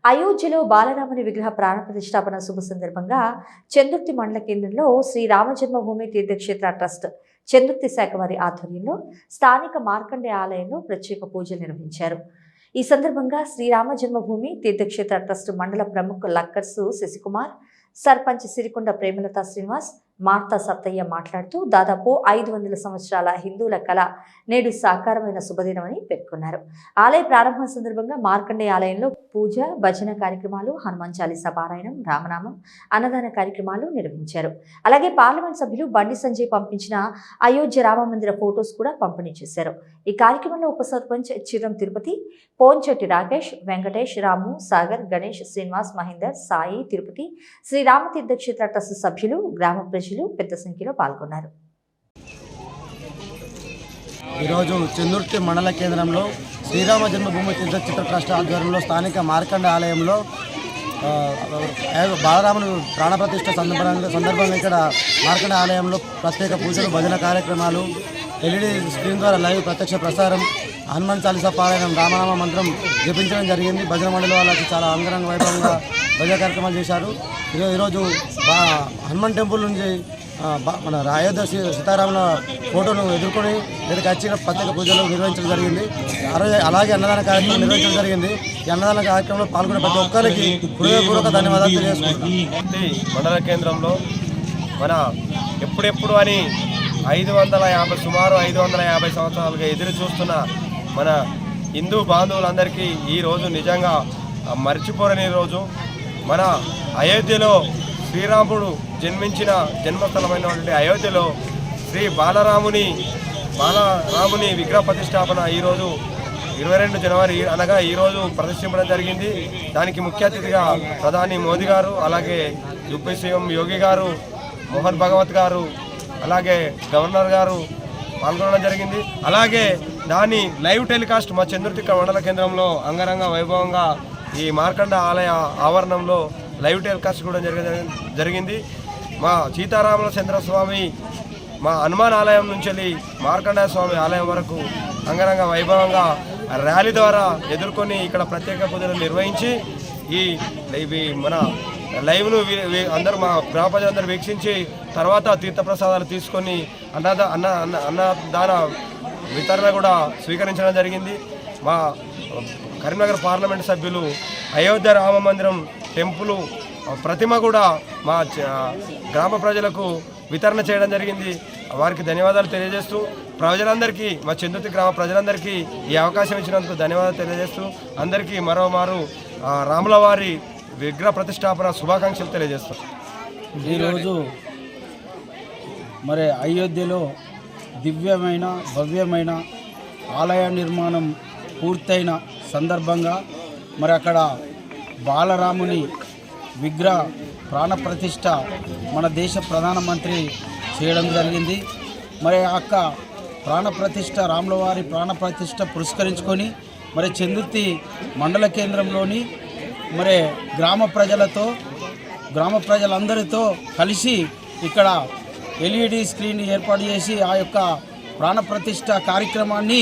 అయోధ్యలో బాలరాముని విగ్రహ ప్రాణ ప్రతిష్టాపన శుభ సందర్భంగా చందుర్తి మండల కేంద్రంలో శ్రీ రామజన్మభూమి తీర్థక్షేత్ర ట్రస్ట్ చందుర్తి శాఖ వారి ఆధ్వర్యంలో స్థానిక మార్కండే ఆలయంలో ప్రత్యేక పూజలు నిర్వహించారు. ఈ సందర్భంగా శ్రీరామ జన్మభూమి తీర్థక్షేత్ర ట్రస్ట్ మండల ప్రముఖ లక్కర్సు శశికుమార్, సర్పంచ్ సిరికొండ ప్రేమలత శ్రీనివాస్, మార్తా సత్తయ్య మాట్లాడుతూ దాదాపు 500 సంవత్సరాల హిందువుల కళ నేడు సాకారమైన శుభదినమని పేర్కొన్నారు. ఆలయ ప్రారంభం సందర్భంగా మార్కండే ఆలయంలో పూజ, భజన కార్యక్రమాలు, హనుమాన్ చాలీసా పారాయణం, రామనామం, అన్నదాన కార్యక్రమాలు నిర్వహించారు. అలాగే పార్లమెంట్ సభ్యులు బండి సంజయ్ పంపించిన అయోధ్య రామ మందిర ఫొటోస్ కూడా పంపిణీ చేశారు. ఈ కార్యక్రమంలో ఉప సర్పంచ్ చిరం తిరుపతి, పోంచెట్టి రాకేష్, వెంకటేష్, రాము, సాగర్, గణేష్, శ్రీనివాస్, మహేందర్, సాయి, తిరుపతి, శ్రీరామ తీర్థక్షేత్ర ట్రస్ట్ సభ్యులు, గ్రామ ప్రజలు పెద్ద సంఖ్యలో పాల్గొన్నారు. ఈరోజు చందుర్తి మండల కేంద్రంలో శ్రీరామ జన్మభూమి తీర్థక్షేత్ర ట్రస్ట్ ఆధ్వర్యంలో స్థానిక మార్కండ ఆలయంలో బాలరాముని ప్రాణప్రతిష్ఠ సందర్భంగా ఇక్కడ మార్కండ ఆలయంలో ప్రత్యేక పూజలు, భజన కార్యక్రమాలు, ఎల్ఈడి స్క్రీన్ ద్వారా లైవ్ ప్రత్యక్ష ప్రసారం, హనుమాన్ చాలీసా పారాయణం, రామనామ మంత్రం జపించడం జరిగింది. భజన మండలి వాళ్ళకి చాలా అంగరంగ వైభవంగా భజన కార్యక్రమాలు చేశారు. ఈరోజు హనుమాన్ టెంపుల్ నుంచి మన అయోధ్య సీతారాముల ఫోటోను ఎదుర్కొని ఇక్కడికి వచ్చిన ప్రత్యేక పూజలు నిర్వహించడం జరిగింది. అలాగే అన్నదాన కార్యక్రమం నిర్వహించడం జరిగింది. ఈ అన్నదాన కార్యక్రమంలో పాల్గొనే ప్రతి ఒక్కరికి హృదయపూర్వక ధన్యవాదాలు తెలియజేసుకుంటున్నాం. మండల కేంద్రంలో మన ఎప్పుడెప్పుడు అని సుమారు 550 సంవత్సరాలుగా ఎదురు చూస్తున్న మన హిందూ బాంధవులందరికీ ఈరోజు నిజంగా మర్చిపోరని రోజు. మన అయోధ్యలో శ్రీరాముడు జన్మించిన జన్మస్థలమైనటువంటి అయోధ్యలో శ్రీ బాలరాముని విగ్రహ ప్రతిష్టాపన ఈరోజు 22 జనవరి అనగా ఈరోజు ప్రతిష్ఠించడం జరిగింది. దానికి ముఖ్య అతిథిగా ప్రధాని మోదీ గారు, అలాగే యూపీ సీఎం యోగి గారు, మోహన్ భగవత్ గారు, అలాగే గవర్నర్ గారు పాల్గొనడం జరిగింది. అలాగే దాని లైవ్ టెలికాస్ట్ మా చందుర్తి మండల కేంద్రంలో అంగరంగ వైభవంగా ఈ మార్కండ ఆలయ ఆవరణంలో లైవ్ టెలికాస్ట్ కూడా జరిగింది. మా సీతారామచంద్ర స్వామి మా హనుమాన్ ఆలయం నుంచి వెళ్ళి మార్కండ స్వామి ఆలయం వరకు అంగరంగ వైభవంగా ర్యాలీ ద్వారా ఎదుర్కొని ఇక్కడ ప్రత్యేక పూజలు నిర్వహించి ఈ మన లైవ్ను అందరూ మా గ్రామ ప్రజలందరూ వీక్షించి తర్వాత తీర్థప్రసాదాలు తీసుకొని అన్నదాన వితరణ కూడా స్వీకరించడం జరిగింది. మా కరీంనగర్ పార్లమెంట్ సభ్యులు అయోధ్య రామ మందిరం టెంపుల్ ప్రతిమ కూడా మా గ్రామ ప్రజలకు వితరణ చేయడం జరిగింది. వారికి ధన్యవాదాలు తెలియజేస్తూ ప్రజలందరికీ, మా చందుర్తి గ్రామ ప్రజలందరికీ ఈ అవకాశం ఇచ్చినందుకు ధన్యవాదాలు తెలియజేస్తూ అందరికీ మరోమారు రాముల వారి విగ్రహ ప్రతిష్టాపన శుభాకాంక్షలు తెలియజేస్తాం. ఈరోజు మరి అయోధ్యలో దివ్యమైన భవ్యమైన ఆలయ నిర్మాణం పూర్తయిన సందర్భంగా మరి అక్కడ బాలరాముని విగ్రహ ప్రాణప్రతిష్ఠ మన దేశ ప్రధానమంత్రి చేయడం జరిగింది. మరి అక్క ప్రాణప్రతిష్ఠ రాములవారి ప్రాణప్రతిష్ఠ పురస్కరించుకొని మరి చందుర్తి మండల కేంద్రంలోని మరి గ్రామ ప్రజలందరితో కలిసి ఇక్కడ ఎల్ఈడి స్క్రీన్ ఏర్పాటు చేసి ఆ యొక్క ప్రాణప్రతిష్ఠ కార్యక్రమాన్ని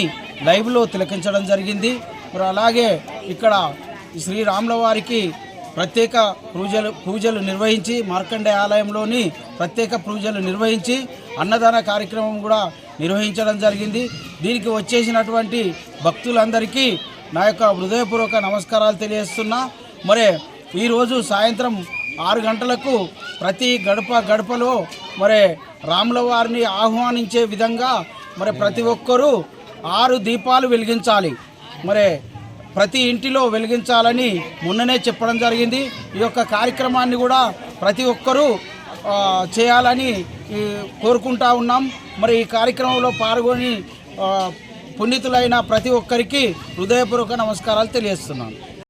లైవ్లో తిలకించడం జరిగింది. మరి అలాగే ఇక్కడ శ్రీరాముల వారికి ప్రత్యేక పూజలు నిర్వహించి మార్కండే ఆలయంలోని ప్రత్యేక పూజలు నిర్వహించి అన్నదాన కార్యక్రమం కూడా నిర్వహించడం జరిగింది. దీనికి వచ్చేసినటువంటి భక్తులందరికీ నా యొక్క హృదయపూర్వక నమస్కారాలు తెలియజేస్తున్నా. మరి ఈరోజు సాయంత్రం 6 గంటలకు ప్రతి గడపలో మరి రాముల వారిని ఆహ్వానించే విధంగా మరి ప్రతి ఒక్కరూ 6 దీపాలు వెలిగించాలి, మరి ప్రతి ఇంటిలో వెలిగించాలని మొన్ననే చెప్పడం జరిగింది. ఈ యొక్క కార్యక్రమాన్ని కూడా ప్రతి ఒక్కరూ చేయాలని కోరుకుంటా ఉన్నాం. మరి ఈ కార్యక్రమంలో పాల్గొని పునీతులైన ప్రతి ఒక్కరికి హృదయపూర్వక నమస్కారాలు తెలియజేస్తున్నాను.